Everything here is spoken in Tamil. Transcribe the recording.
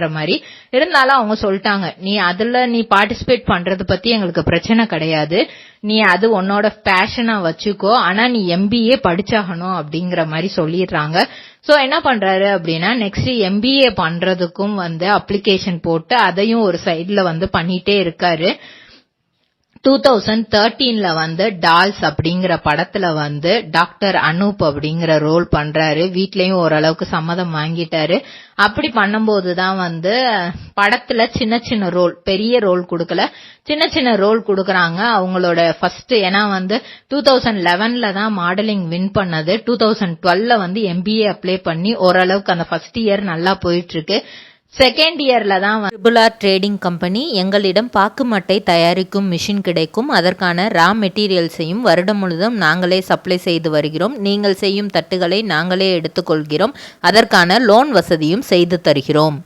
மாதிரி இருந்தாலும் அவங்க சொல்லிட்டாங்க, நீ பார்ட்டிசிபேட் பண்றது பத்தி எங்களுக்கு பிரச்சனை கிடையாது, நீ அது உன்னோட பேஷனா வச்சுக்கோ, ஆனா நீ MBA படிச்சாகணும் அப்படிங்கிற மாதிரி சொல்லிடுறாங்க. சோ என்ன பண்றாரு அப்படின்னா நெக்ஸ்ட் MBA பண்றதுக்கும் அப்ளிகேஷன் போட்டு அதையும் ஒரு சைட்ல பண்ணிட்டே இருக்காரு. 2013ல டால்ஸ் அப்படிங்கிற படத்துல டாக்டர் அனூப் அப்படிங்கிற ரோல் பண்றாரு. வீட்லயும் ஓரளவுக்கு சம்மதம் வாங்கிட்டாரு. அப்படி பண்ணும்போதுதான் படத்துல சின்ன சின்ன ரோல், பெரிய ரோல் கொடுக்கல, சின்ன சின்ன ரோல் கொடுக்கறாங்க. அவங்களோட ஃபர்ஸ்ட் ஏன்னா 2011ல தான் மாடலிங் வின் பண்ணது. 2012ல MBA அப்ளை பண்ணி ஓரளவுக்கு அந்த ஃபர்ஸ்ட் இயர் நல்லா போயிட்டு இருக்கு. செகண்ட் இயர்ல தான் ட்ரிபிள் ட்ரேடிங் கம்பெனி எங்களிடம் பாக்கு மட்டை தயாரிக்கும் மிஷின் கிடைக்கும். அதற்கான ரா மெட்டீரியல்ஸையும் வருடம் முழுதும் நாங்களே சப்ளை செய்து வருகிறோம். நீங்கள் செய்யும் தட்டுகளை நாங்களே எடுத்துக்கொள்கிறோம். அதற்கான லோன் வசதியும் செய்து தருகிறோம்.